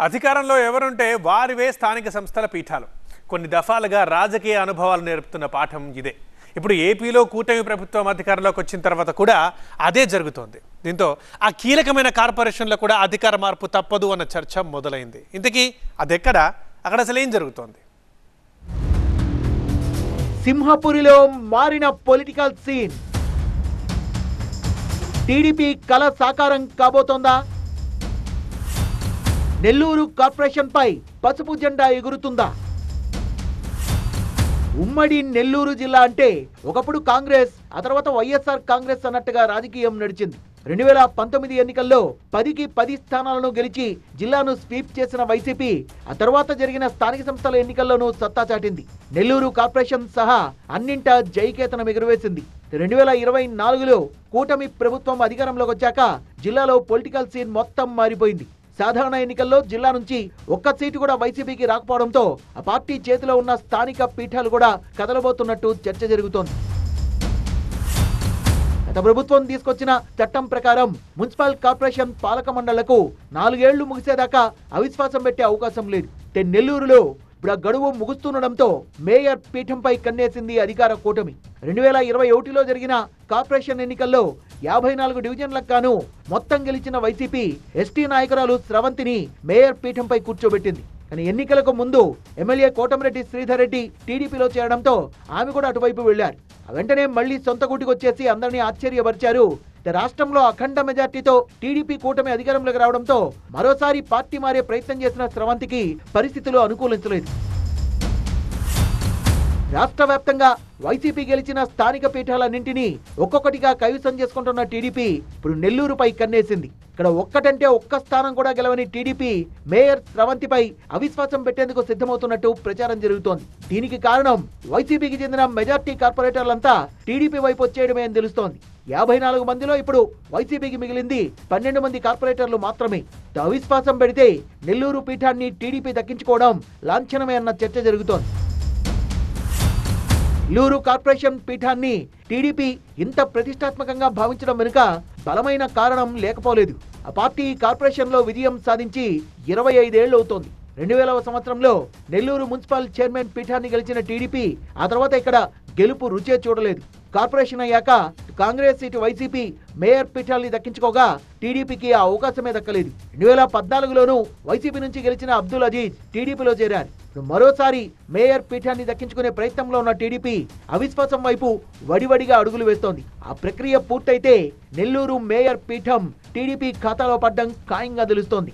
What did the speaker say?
అధికారంలో ఎవరుంటే వారివే స్థానిక సంస్థల పీఠాలు. కొన్ని దఫాలుగా రాజకీయ అనుభవాలు నేర్పుతున్న పాఠం ఇదే. ఇప్పుడు ఏపీలో కూటమి ప్రభుత్వం అధికారంలోకి వచ్చిన తర్వాత కూడా అదే జరుగుతోంది. దీంతో ఆ కీలకమైన కార్పొరేషన్లో కూడా అధికార మార్పు తప్పదు అన్న చర్చ మొదలైంది. ఇంతకీ అదెక్కడ, అక్కడ అసలు ఏం జరుగుతోంది? సింహపురిలో మారిన పొలిటికల్ సీన్. టీడీపీ కల సాకారం కాబోతోందా? నెల్లూరు కార్పొరేషన్ పై పసుపు జెండా ఎగురుతుందా? ఉమ్మడి నెల్లూరు జిల్లా అంటే ఒకప్పుడు కాంగ్రెస్, ఆ తర్వాత వైఎస్ఆర్ కాంగ్రెస్ అన్నట్టుగా రాజకీయం నడిచింది. 2019 ఎన్నికల్లో 10కి 10 స్థానాలను గెలిచి జిల్లాను స్వీప్ చేసిన వైసీపీ ఆ తర్వాత జరిగిన స్థానిక సంస్థల ఎన్నికల్లోనూ సత్తా చాటింది. నెల్లూరు కార్పొరేషన్ సహా అన్నింటా జైకేతనం ఎగురవేసింది. 2024లో కూటమి ప్రభుత్వం అధికారంలోకి వచ్చాక జిల్లాలో పొలిటికల్ సీన్ మొత్తం మారిపోయింది. సాధారణ ఎన్నికల్లో జిల్లా నుంచి ఒక్క సీటు కూడా వైసీపీకి రాకపోవడంతో ఆ పార్టీ చేతిలో ఉన్న స్థానిక పీఠాలు కూడా కదలబోతున్నట్టు చర్చ జరుగుతోంది. గత ప్రభుత్వం తీసుకొచ్చిన చట్టం ప్రకారం మున్సిపల్ కార్పొరేషన్ పాలక మండళ్లకు 4 ఏళ్లు ముగిసేదాకా అవిశ్వాసం పెట్టే అవకాశం లేదు. నెల్లూరులో ఇప్పుడు ఆ గడువు ముగుస్తుండడంతో మేయర్ పీఠంపై కన్నేసింది అధికార కూటమి. 2021లో జరిగిన కార్పొరేషన్ ఎన్నికల్లో 54 డివిజన్లకు గాను మొత్తం గెలిచిన వైసీపీ ఎస్టీ నాయకురాలు స్రవంతిని మేయర్ పీఠంపై కూర్చోబెట్టింది. కానీ ఎన్నికలకు ముందు ఎమ్మెల్యే కోటమిరెడ్డి శ్రీధర్ రెడ్డి టీడీపీలో చేరడంతో ఆమె కూడా అటువైపు వెళ్లారు. వెంటనే మళ్లీ సొంత గుటికి వచ్చేసి అందరినీ ఆశ్చర్యపరిచారు. రాష్ట్రంలో అఖండ మెజార్టీతో టీడీపీ కూటమి అధికారంలోకి రావడంతో మరోసారి పార్టీ మారే ప్రయత్నం చేసిన స్రవంతికి పరిస్థితులు అనుకూలించలేదు. రాష్ట్ర వ్యాప్తంగా వైసీపీ గెలిచిన స్థానిక పీఠాలన్నింటినీ ఒక్కొక్కటిగా కైవసం చేసుకుంటున్న టీడీపీ ఇప్పుడు నెల్లూరుపై కన్నేసింది. ఇక్కడ ఒక్కటంటే ఒక్క స్థానం కూడా గెలవని టీడీపీ మేయర్ స్రవంతిపై అవిశ్వాసం పెట్టేందుకు సిద్ధమవుతున్నట్టు ప్రచారం జరుగుతోంది. దీనికి కారణం వైసీపీకి చెందిన మెజార్టీ కార్పొరేటర్లంతా టీడీపీ వైపు వచ్చేయడమే అని తెలుస్తోంది. 54 మందిలో ఇప్పుడు వైసీపీకి మిగిలింది 12 మంది కార్పొరేటర్లు మాత్రమే. అవిశ్వాసం పెడితే నెల్లూరు పీఠాన్ని టీడీపీ దక్కించుకోవడం లాంఛనమే అన్న చర్చ జరుగుతోంది. నెల్లూరు కార్పొరేషన్ పీఠాన్ని టీడీపీ ఇంత ప్రతిష్టాత్మకంగా భావించడం వెనుక బలమైన కారణం లేకపోలేదు. ఆ పార్టీ కార్పొరేషన్లో విజయం సాధించి 25 ఏళ్లు అవుతోంది. 2000వ సంవత్సరంలో నెల్లూరు మున్సిపల్ చైర్మన్ పీఠాన్ని గెలిచిన టీడీపీ ఆ తర్వాత ఇక్కడ గెలుపు రుచే చూడలేదు. కార్పొరేషన్ అయ్యాక కాంగ్రెస్ ఇటు వైసీపీ మేయర్ పీఠాల్ని దక్కించుకోగా టీడీపీకి ఆ అవకాశమే దక్కలేదు. 2014లోనూ వైసీపీ నుంచి గెలిచిన అబ్దుల్ అజీజ్ టీడీపీలో చేరారు. మరోసారి మేయర్ పీఠాన్ని దక్కించుకునే ప్రయత్నంలో ఉన్న టీడీపీ అవిశ్వాసం వైపు వడివడిగా అడుగులు వేస్తోంది. ఆ ప్రక్రియ పూర్తయితే నెల్లూరు మేయర్ పీఠం టీడీపీ ఖాతాలో పడ్డం ఖాయంగా తెలుస్తోంది.